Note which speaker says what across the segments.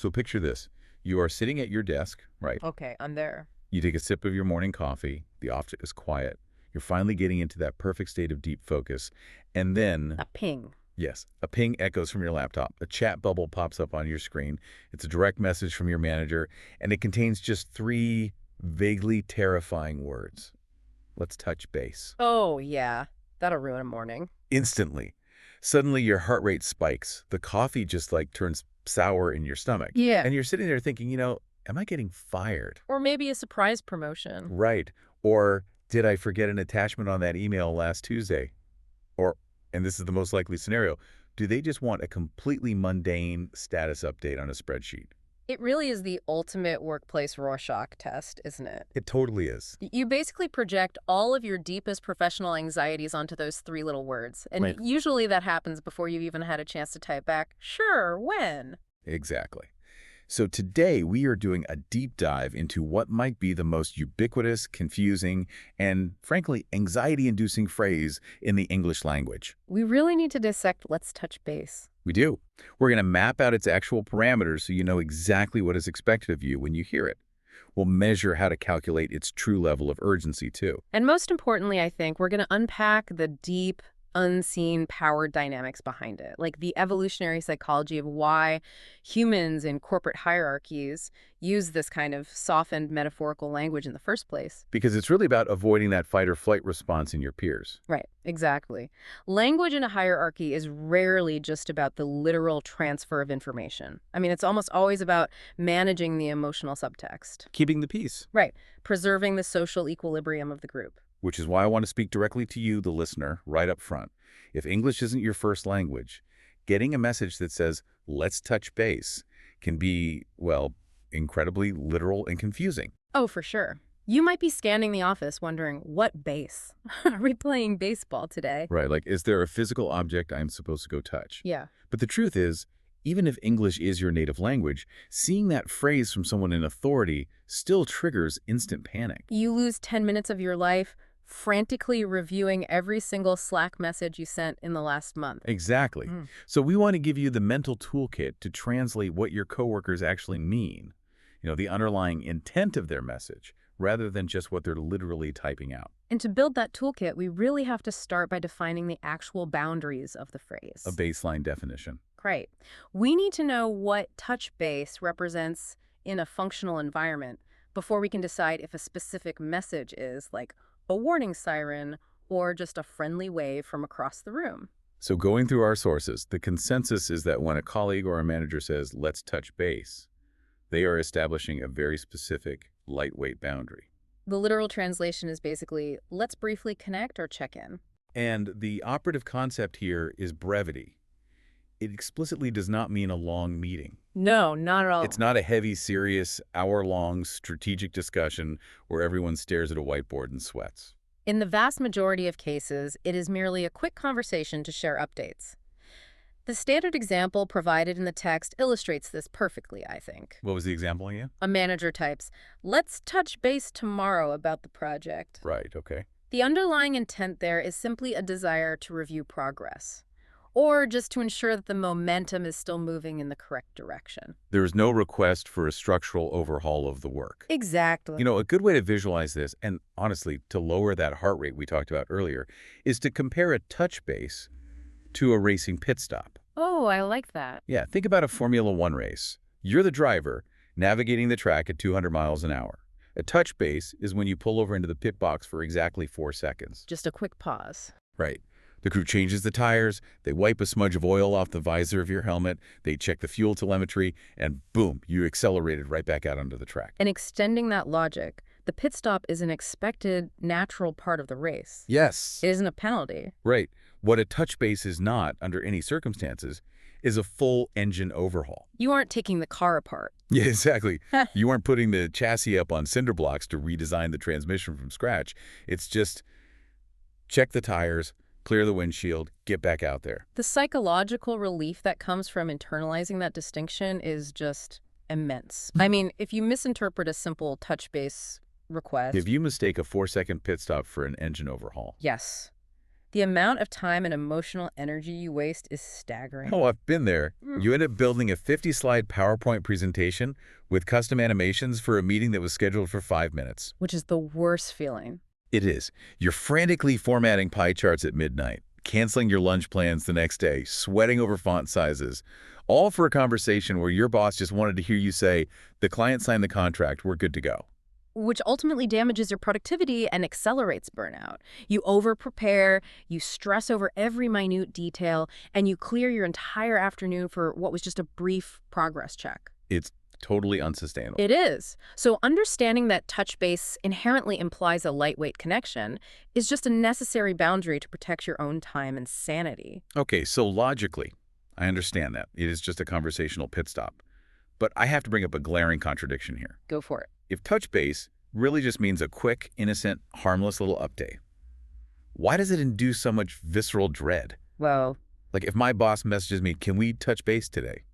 Speaker 1: So picture this. You are sitting at your desk, right?
Speaker 2: Okay, I'm there.
Speaker 1: You take a sip of your morning coffee. The office is quiet. You're finally getting into that perfect state of deep focus. And then,
Speaker 2: A ping.
Speaker 1: yes, a ping echoes from your laptop. A chat bubble pops up on your screen. It's a direct message from your manager, and it contains just three vaguely terrifying words. Let's touch base.
Speaker 2: Oh, yeah. That'll ruin a morning.
Speaker 1: Instantly. Suddenly your heart rate spikes. The coffee just like turns sour in your stomach.
Speaker 2: Yeah.
Speaker 1: And you're sitting there thinking, am I getting fired?
Speaker 2: Or maybe a surprise promotion.
Speaker 1: Right. Or did I forget an attachment on that email last Tuesday? Or, and this is the most likely scenario, do they just want a completely mundane status update on a spreadsheet?
Speaker 2: It really is the ultimate workplace Rorschach test, isn't it?
Speaker 1: It totally is.
Speaker 2: You basically project all of your deepest professional anxieties onto those three little words. And
Speaker 1: Right.
Speaker 2: usually that happens before you've even had a chance to type back, sure, when?
Speaker 1: Exactly. So today we are doing a deep dive into what might be the most ubiquitous, confusing, and frankly, anxiety-inducing phrase in the English language.
Speaker 2: We really need to dissect let's touch base.
Speaker 1: We do. We're going to map out its actual parameters so you know exactly what is expected of you when you hear it. We'll measure how to calculate its true level of urgency, too.
Speaker 2: And most importantly, I think, we're going to unpack the deep, unseen power dynamics behind it, like the evolutionary psychology of why humans in corporate hierarchies use this kind of softened metaphorical language in the first place.
Speaker 1: Because it's really about avoiding that fight or flight response in your peers.
Speaker 2: Right, exactly. Language in a hierarchy is rarely just about the literal transfer of information. I mean, it's almost always about managing the emotional subtext.
Speaker 1: Keeping the peace.
Speaker 2: Right, preserving the social equilibrium of the group.
Speaker 1: Which is why I want to speak directly to you, the listener, right up front. If English isn't your first language, getting a message that says, let's touch base, can be, well, incredibly literal and confusing.
Speaker 2: Oh, for sure. You might be scanning the office wondering, what base? Are we playing baseball today?
Speaker 1: Right, like, is there a physical object I'm supposed to go touch?
Speaker 2: Yeah.
Speaker 1: But the truth is, even if English is your native language, seeing that phrase from someone in authority still triggers instant panic.
Speaker 2: You lose 10 minutes of your life frantically reviewing every single Slack message you sent in the last month.
Speaker 1: Exactly.
Speaker 2: Mm.
Speaker 1: So we want to give you the mental toolkit to translate what your coworkers actually mean, the underlying intent of their message, rather than just what they're literally typing out.
Speaker 2: And to build that toolkit, we really have to start by defining the actual boundaries of the phrase.
Speaker 1: A baseline definition.
Speaker 2: Right. We need to know what touch base represents in a functional environment before we can decide if a specific message is like a warning siren or just a friendly wave from across the room.
Speaker 1: So going through our sources, the consensus is that when a colleague or a manager says, let's touch base, they are establishing a very specific, lightweight boundary.
Speaker 2: The literal translation is basically, let's briefly connect or check in.
Speaker 1: And the operative concept here is brevity. It explicitly does not mean a long meeting.
Speaker 2: No, not at all.
Speaker 1: It's not a heavy, serious, hour-long strategic discussion where everyone stares at a whiteboard and sweats.
Speaker 2: In the vast majority of cases, it is merely a quick conversation to share updates. The standard example provided in the text illustrates this perfectly, I think.
Speaker 1: What was the example again?
Speaker 2: A manager types, let's touch base tomorrow about the project.
Speaker 1: Right, okay.
Speaker 2: The underlying intent there is simply a desire to review progress, or just to ensure that the momentum is still moving in the correct direction.
Speaker 1: There is no request for a structural overhaul of the work.
Speaker 2: Exactly.
Speaker 1: A good way to visualize this, and honestly, to lower that heart rate we talked about earlier, is to compare a touch base to a racing pit stop.
Speaker 2: Oh, I like that.
Speaker 1: Yeah, think about a Formula One race. You're the driver, navigating the track at 200 miles an hour. A touch base is when you pull over into the pit box for exactly 4 seconds.
Speaker 2: Just a quick pause.
Speaker 1: Right. The crew changes the tires, they wipe a smudge of oil off the visor of your helmet, they check the fuel telemetry, and boom, you accelerated right back out onto the track.
Speaker 2: And extending that logic, the pit stop is an expected, natural part of the race.
Speaker 1: Yes.
Speaker 2: It isn't a penalty.
Speaker 1: Right. What a touch base is not, under any circumstances, is a full engine overhaul.
Speaker 2: You aren't taking the car apart.
Speaker 1: Yeah, exactly. You aren't putting the chassis up on cinder blocks to redesign the transmission from scratch. It's just check the tires, clear the windshield, get back out there.
Speaker 2: The psychological relief that comes from internalizing that distinction is just immense. I mean, if you misinterpret a simple touch base request.
Speaker 1: If you mistake a 4-second pit stop for an engine overhaul.
Speaker 2: Yes. The amount of time and emotional energy you waste is staggering.
Speaker 1: Oh, I've been there.
Speaker 2: Mm.
Speaker 1: You end up building a 50-slide PowerPoint presentation with custom animations for a meeting that was scheduled for 5 minutes.
Speaker 2: Which is the worst feeling.
Speaker 1: It is. You're frantically formatting pie charts at midnight, canceling your lunch plans the next day, sweating over font sizes, all for a conversation where your boss just wanted to hear you say, "The client signed the contract, we're good to go."
Speaker 2: Which ultimately damages your productivity and accelerates burnout. You over-prepare, you stress over every minute detail, and you clear your entire afternoon for what was just a brief progress check.
Speaker 1: It's totally unsustainable.
Speaker 2: It is. So understanding that touch base inherently implies a lightweight connection is just a necessary boundary to protect your own time and sanity.
Speaker 1: Okay, so logically, I understand that. It is just a conversational pit stop. But I have to bring up a glaring contradiction here.
Speaker 2: Go for it.
Speaker 1: If touch base really just means a quick, innocent, harmless little update, why does it induce so much visceral dread?
Speaker 2: Well,
Speaker 1: Like if my boss messages me, "Can we touch base today?"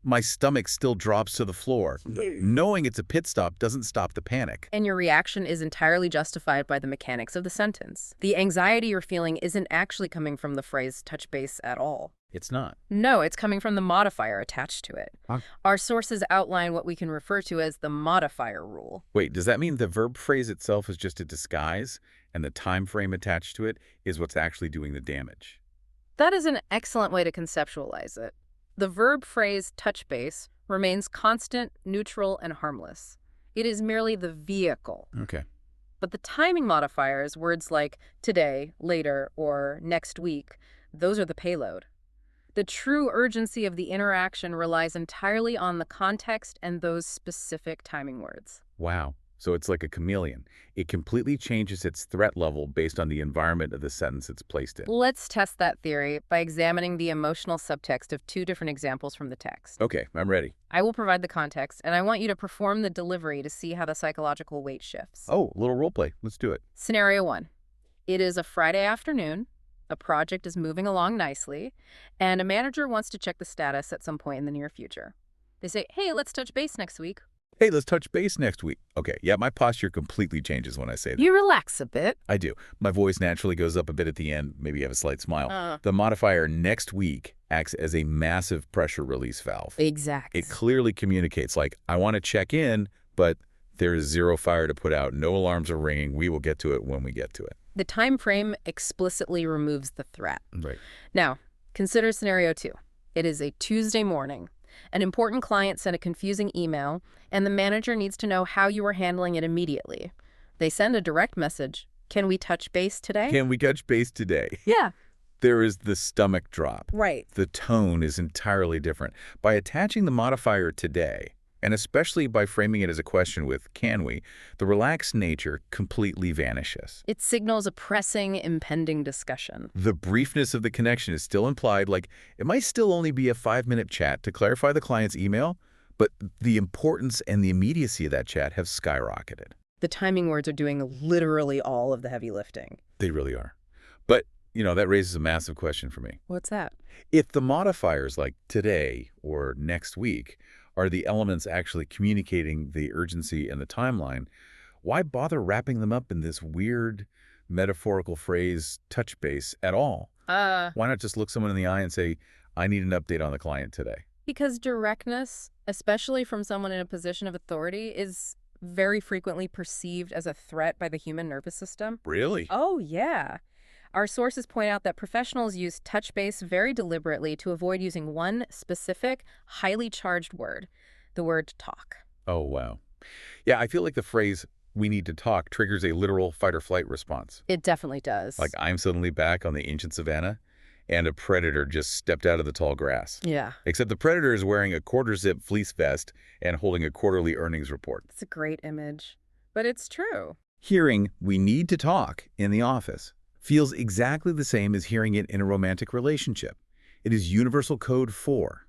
Speaker 1: My stomach still drops to the floor. Knowing it's a pit stop doesn't stop the panic.
Speaker 2: and your reaction is entirely justified by the mechanics of the sentence. The anxiety you're feeling isn't actually coming from the phrase touch base at all.
Speaker 1: It's not.
Speaker 2: No, it's coming from the modifier attached to it.
Speaker 1: Huh?
Speaker 2: Our sources outline what we can refer to as the modifier rule.
Speaker 1: Wait, does that mean the verb phrase itself is just a disguise and the time frame attached to it is what's actually doing the damage?
Speaker 2: That is an excellent way to conceptualize it. The verb phrase touch base remains constant, neutral, and harmless. It is merely the vehicle.
Speaker 1: Okay.
Speaker 2: But the timing modifiers, words like today, later, or next week, those are the payload. The true urgency of the interaction relies entirely on the context and those specific timing words.
Speaker 1: Wow. So it's like a chameleon. It completely changes its threat level based on the environment of the sentence it's placed in.
Speaker 2: Let's test that theory by examining the emotional subtext of two different examples from the text.
Speaker 1: Okay, I'm ready.
Speaker 2: I will provide the context, and I want you to perform the delivery to see how the psychological weight shifts.
Speaker 1: Oh, a little role play. Let's do it.
Speaker 2: Scenario 1. It is a Friday afternoon. A project is moving along nicely, and a manager wants to check the status at some point in the near future. They say, "Hey, let's touch base next week."
Speaker 1: Hey, let's touch base next week. Okay, yeah, my posture completely changes when I say that.
Speaker 2: You relax a bit.
Speaker 1: I do. My voice naturally goes up a bit at the end, maybe have a slight smile.
Speaker 2: Uh.
Speaker 1: The modifier next week acts as a massive pressure release valve.
Speaker 2: Exactly.
Speaker 1: It clearly communicates like, I want to check in, but there is zero fire to put out. No alarms are ringing. We will get to it when we get to it.
Speaker 2: The time frame explicitly removes the threat.
Speaker 1: Right.
Speaker 2: Now, consider scenario 2. It is a Tuesday morning. An important client sent a confusing email, and the manager needs to know how you are handling it immediately. They send a direct message. Can we touch base today?
Speaker 1: Can we touch base today?
Speaker 2: Yeah.
Speaker 1: There is the stomach drop.
Speaker 2: Right.
Speaker 1: The tone is entirely different. By attaching the modifier today, and especially by framing it as a question with "can we," the relaxed nature completely vanishes.
Speaker 2: It signals a pressing, impending discussion.
Speaker 1: The briefness of the connection is still implied, like it might still only be a 5-minute chat to clarify the client's email, but the importance and the immediacy of that chat have skyrocketed.
Speaker 2: The timing words are doing literally all of the heavy lifting.
Speaker 1: They really are. But, that raises a massive question for me.
Speaker 2: What's that?
Speaker 1: If the modifiers like today or next week are the elements actually communicating the urgency and the timeline, why bother wrapping them up in this weird metaphorical phrase, touch base, at all? Why not just look someone in the eye and say, I need an update on the client today?
Speaker 2: Because directness, especially from someone in a position of authority, is very frequently perceived as a threat by the human nervous system.
Speaker 1: Really?
Speaker 2: Oh, yeah. Our sources point out that professionals use touch base very deliberately to avoid using one specific, highly charged word, the word talk.
Speaker 1: Oh, wow. Yeah, I feel like the phrase, "we need to talk," triggers a literal fight-or-flight response.
Speaker 2: It definitely does.
Speaker 1: Like I'm suddenly back on the ancient savannah, and a predator just stepped out of the tall grass.
Speaker 2: Yeah,
Speaker 1: Except the predator is wearing a quarter-zip fleece vest and holding a quarterly earnings report.
Speaker 2: it's a great image. But it's true.
Speaker 1: Hearing "we need to talk" in the office feels exactly the same as hearing it in a romantic relationship. It is universal code for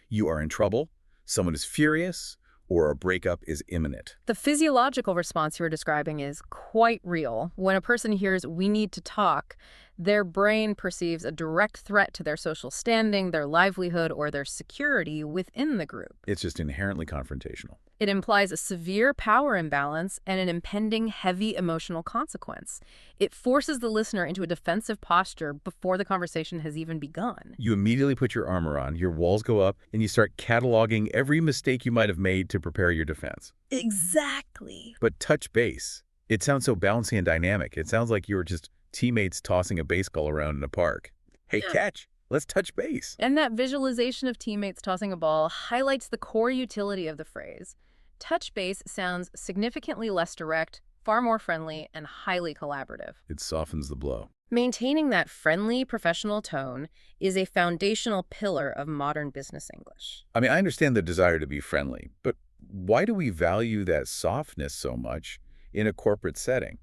Speaker 1: you are in trouble, someone is furious, or a breakup is imminent.
Speaker 2: The physiological response you're describing is quite real. When a person hears "we need to talk," Their brain perceives a direct threat to their social standing, their livelihood, or their security within the group.
Speaker 1: It's just inherently confrontational.
Speaker 2: It implies a severe power imbalance and an impending heavy emotional consequence. It forces the listener into a defensive posture before the conversation has even begun.
Speaker 1: You immediately put your armor on, your walls go up, and you start cataloging every mistake you might have made to prepare your defense.
Speaker 2: Exactly.
Speaker 1: But touch base. It sounds so bouncy and dynamic. It sounds like you were just teammates tossing a baseball around in a park. Hey, catch. Let's touch base.
Speaker 2: And that visualization of teammates tossing a ball highlights the core utility of the phrase. Touch base sounds significantly less direct, far more friendly, and highly collaborative.
Speaker 1: It softens the blow.
Speaker 2: Maintaining that friendly, professional tone is a foundational pillar of modern business English.
Speaker 1: I mean, I understand the desire to be friendly, but why do we value that softness so much in a corporate setting?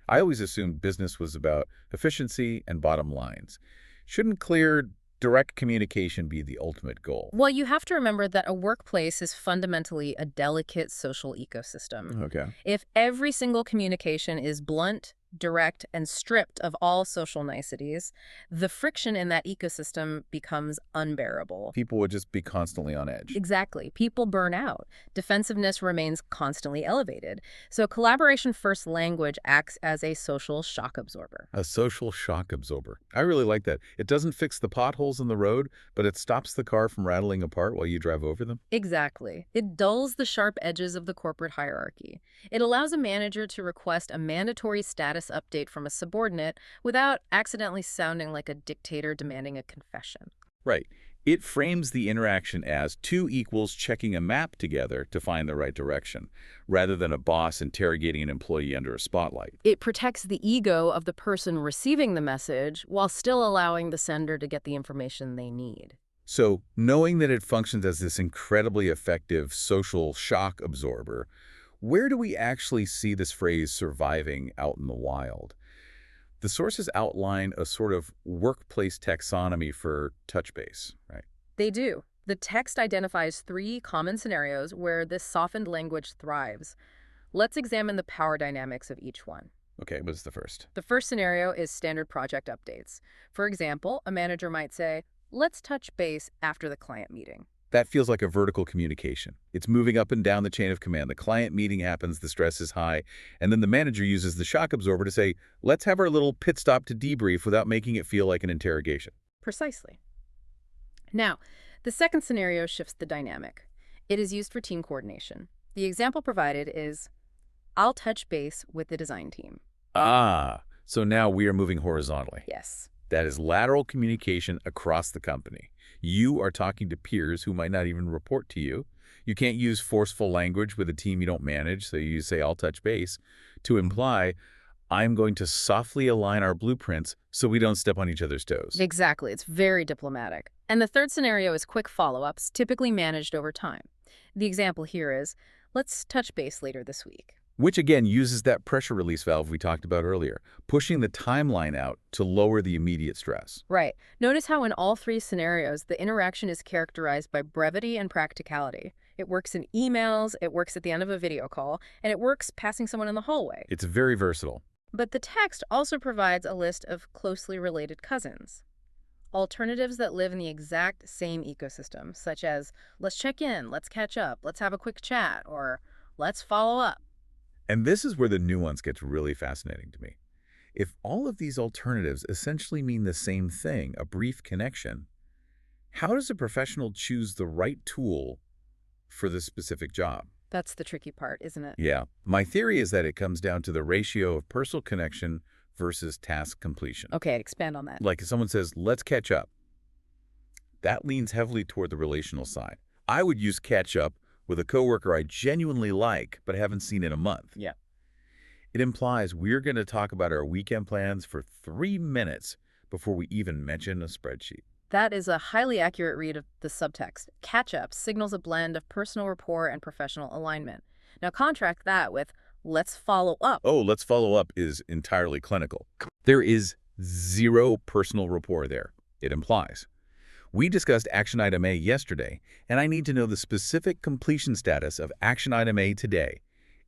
Speaker 1: I always assumed business was about efficiency and bottom lines. Shouldn't clear, direct communication be the ultimate goal?
Speaker 2: Well, you have to remember that a workplace is fundamentally a delicate social ecosystem.
Speaker 1: Okay.
Speaker 2: If every single communication is blunt, direct, and stripped of all social niceties, the friction in that ecosystem becomes unbearable.
Speaker 1: People would just be constantly on edge.
Speaker 2: Exactly. People burn out. Defensiveness remains constantly elevated. So collaboration-first language acts as a social shock absorber.
Speaker 1: A social shock absorber. I really like that. It doesn't fix the potholes in the road, but it stops the car from rattling apart while you drive over them.
Speaker 2: Exactly. It dulls the sharp edges of the corporate hierarchy. It allows a manager to request a mandatory status update from a subordinate without accidentally sounding like a dictator demanding a confession.
Speaker 1: Right. It frames the interaction as two equals checking a map together to find the right direction, rather than a boss interrogating an employee under a spotlight.
Speaker 2: It protects the ego of the person receiving the message while still allowing the sender to get the information they need.
Speaker 1: So, knowing that it functions as this incredibly effective social shock absorber, where do we actually see this phrase surviving out in the wild? The sources outline a sort of workplace taxonomy for touch base, right?
Speaker 2: They do. The text identifies 3 common scenarios where this softened language thrives. Let's examine the power dynamics of each one.
Speaker 1: Okay, what's the first?
Speaker 2: The first scenario is standard project updates. For example, a manager might say, "Let's touch base after the client meeting."
Speaker 1: That feels like a vertical communication. It's moving up and down the chain of command. The client meeting happens, the stress is high, and then the manager uses the shock absorber to say, let's have our little pit stop to debrief without making it feel like an interrogation.
Speaker 2: Precisely. Now, the second scenario shifts the dynamic. It is used for team coordination. The example provided is, "I'll touch base with the design team."
Speaker 1: Ah, so now we are moving horizontally.
Speaker 2: Yes.
Speaker 1: That is lateral communication across the company. You are talking to peers who might not even report to you. You can't use forceful language with a team you don't manage, so you say, I'll touch base, to imply, I'm going to softly align our blueprints so we don't step on each other's toes.
Speaker 2: Exactly. It's very diplomatic. And the third scenario is quick follow-ups, typically managed over time. The example here is, "Let's touch base later this week."
Speaker 1: Which again uses that pressure release valve we talked about earlier, pushing the timeline out to lower the immediate stress.
Speaker 2: Right. Notice how in all 3 scenarios, the interaction is characterized by brevity and practicality. It works in emails, it works at the end of a video call, and it works passing someone in the hallway.
Speaker 1: It's very versatile.
Speaker 2: But the text also provides a list of closely related cousins. Alternatives that live in the exact same ecosystem, such as, "Let's check in, let's catch up, let's have a quick chat," or "Let's follow up."
Speaker 1: And this is where the nuance gets really fascinating to me. If all of these alternatives essentially mean the same thing, a brief connection, how does a professional choose the right tool for this specific job?
Speaker 2: That's the tricky part, isn't it?
Speaker 1: Yeah. My theory is that it comes down to the ratio of personal connection versus task completion.
Speaker 2: Okay, expand on that.
Speaker 1: Like if someone says, let's catch up, that leans heavily toward the relational side. I would use catch up with a coworker I genuinely like but haven't seen in a month.
Speaker 2: Yeah.
Speaker 1: It implies we're going to talk about our weekend plans for 3 minutes before we even mention a spreadsheet.
Speaker 2: That is a highly accurate read of the subtext. Catch-up signals a blend of personal rapport and professional alignment. Now contrast that with "let's follow up."
Speaker 1: Oh, let's follow up is entirely clinical. There is zero personal rapport there, it implies. We discussed action item A yesterday, and I need to know the specific completion status of action item A today.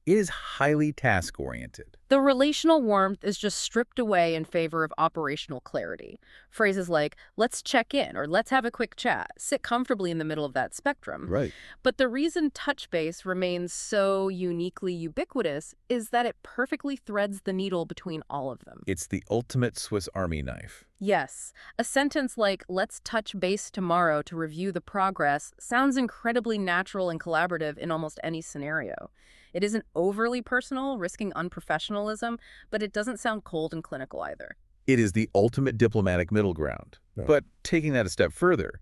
Speaker 1: It is highly task-oriented.
Speaker 2: The relational warmth is just stripped away in favor of operational clarity. Phrases like, let's check in or let's have a quick chat sit comfortably in the middle of that spectrum.
Speaker 1: Right.
Speaker 2: But the reason touch base remains so uniquely ubiquitous is that it perfectly threads the needle between all of them.
Speaker 1: It's the ultimate Swiss Army knife.
Speaker 2: Yes, a sentence like, let's touch base tomorrow to review the progress sounds incredibly natural and collaborative in almost any scenario. It isn't overly personal, risking unprofessionalism, but it doesn't sound cold and clinical either.
Speaker 1: It is the ultimate diplomatic middle ground.
Speaker 3: Yeah.
Speaker 1: But taking that a step further,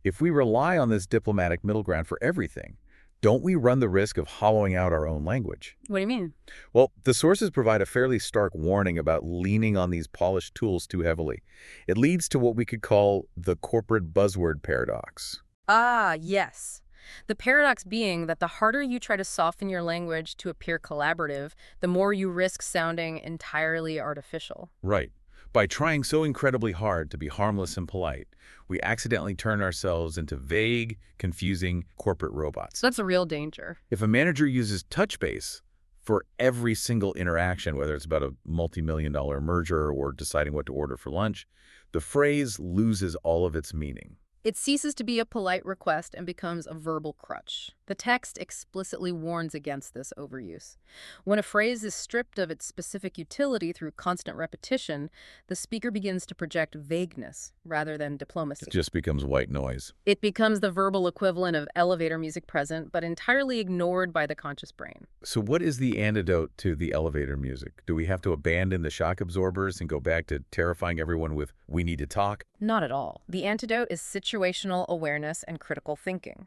Speaker 1: if we rely on this diplomatic middle ground for everything, don't we run the risk of hollowing out our own language?
Speaker 2: What do you mean?
Speaker 1: Well, the sources provide a fairly stark warning about leaning on these polished tools too heavily. It leads to what we could call the corporate buzzword paradox.
Speaker 2: Ah, yes. The paradox being that the harder you try to soften your language to appear collaborative, the more you risk sounding entirely artificial.
Speaker 1: Right. By trying so incredibly hard to be harmless and polite, we accidentally turn ourselves into vague, confusing corporate robots.
Speaker 2: So that's a real danger.
Speaker 1: If a manager uses touch base for every single interaction, whether it's about a multi-million-dollar merger or deciding what to order for lunch, the phrase loses all of its meaning.
Speaker 2: It ceases to be a polite request and becomes a verbal crutch. The text explicitly warns against this overuse. When a phrase is stripped of its specific utility through constant repetition, the speaker begins to project vagueness rather than diplomacy.
Speaker 1: It just becomes white noise.
Speaker 2: It becomes the verbal equivalent of elevator music present, but entirely ignored by the conscious brain.
Speaker 1: So what is the antidote to the elevator music? Do we have to abandon the shock absorbers and go back to terrifying everyone with, "We need to talk"?
Speaker 2: Not at all. The antidote is situational awareness and critical thinking.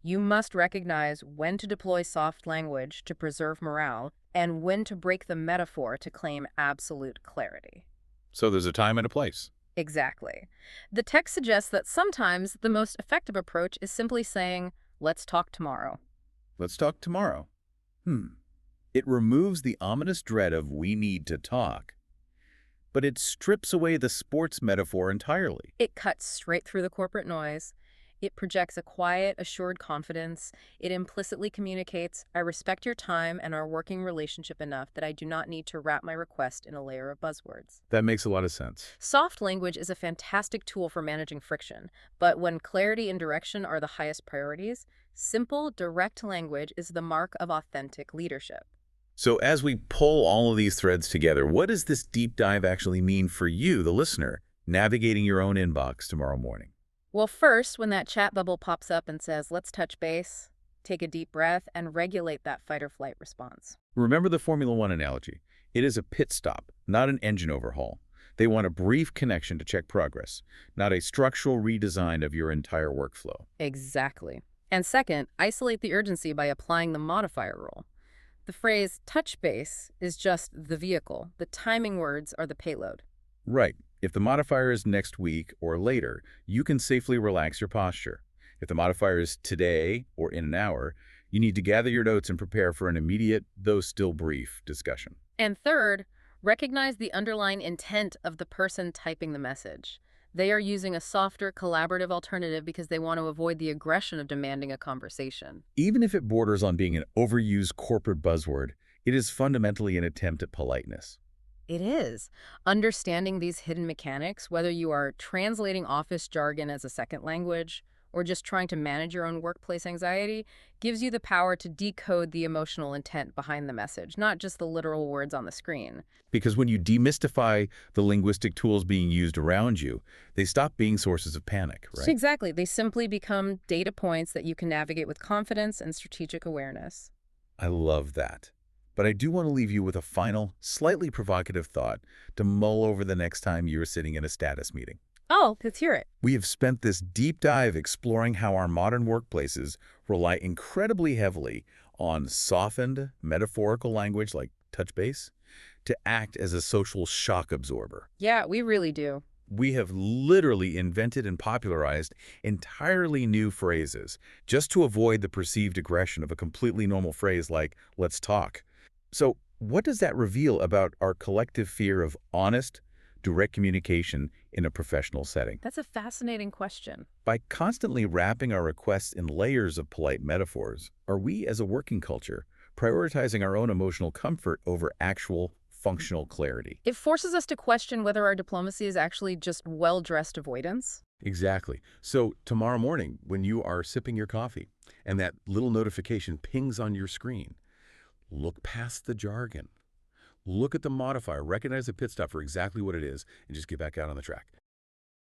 Speaker 2: You must recognize when to deploy soft language to preserve morale and when to break the metaphor to claim absolute clarity.
Speaker 1: So there's a time and a place.
Speaker 2: Exactly. The text suggests that sometimes the most effective approach is simply saying, let's talk tomorrow.
Speaker 1: Let's talk tomorrow. It removes the ominous dread of "we need to talk," but it strips away the sports metaphor entirely.
Speaker 2: It cuts straight through the corporate noise. It projects a quiet, assured confidence. It implicitly communicates, I respect your time and our working relationship enough that I do not need to wrap my request in a layer of buzzwords.
Speaker 1: That makes a lot of sense.
Speaker 2: Soft language is a fantastic tool for managing friction, but when clarity and direction are the highest priorities, simple, direct language is the mark of authentic leadership.
Speaker 1: So as we pull all of these threads together, what does this deep dive actually mean for you, the listener, navigating your own inbox tomorrow morning?
Speaker 2: Well, first, when that chat bubble pops up and says, let's touch base, take a deep breath and regulate that fight or flight response.
Speaker 1: Remember the Formula One analogy. It is a pit stop, not an engine overhaul. They want a brief connection to check progress, not a structural redesign of your entire workflow.
Speaker 2: Exactly. And second, isolate the urgency by applying the modifier rule. The phrase touch base is just the vehicle. The timing words are the payload.
Speaker 1: Right. If the modifier is next week or later, you can safely relax your posture. If the modifier is today or in an hour, you need to gather your notes and prepare for an immediate, though still brief, discussion.
Speaker 2: And third, recognize the underlying intent of the person typing the message. They are using a softer, collaborative alternative because they want to avoid the aggression of demanding a conversation.
Speaker 1: Even if it borders on being an overused corporate buzzword, it is fundamentally an attempt at politeness.
Speaker 2: It is. Understanding these hidden mechanics, whether you are translating office jargon as a second language or just trying to manage your own workplace anxiety, gives you the power to decode the emotional intent behind the message, not just the literal words on the screen.
Speaker 1: Because when you demystify the linguistic tools being used around you, they stop being sources of panic, right?
Speaker 2: Exactly. They simply become data points that you can navigate with confidence and strategic awareness.
Speaker 1: I love that. But I do want to leave you with a final, slightly provocative thought to mull over the next time you're sitting in a status meeting.
Speaker 2: Oh, let's hear it.
Speaker 1: We have spent this deep dive exploring how our modern workplaces rely incredibly heavily on softened, metaphorical language like touch base to act as a social shock absorber.
Speaker 2: Yeah, we really do.
Speaker 1: We have literally invented and popularized entirely new phrases just to avoid the perceived aggression of a completely normal phrase like, let's talk. So what does that reveal about our collective fear of honest, direct communication in a professional setting?
Speaker 2: That's a fascinating question.
Speaker 1: By constantly wrapping our requests in layers of polite metaphors, are we as a working culture prioritizing our own emotional comfort over actual functional clarity.
Speaker 2: It forces us to question whether our diplomacy is actually just well-dressed avoidance.
Speaker 3: Exactly. So tomorrow morning, when you are sipping your coffee and that little notification pings on your screen, look past the jargon. Look at the modifier, recognize the pit stop for exactly what it is, and just get back out on the track.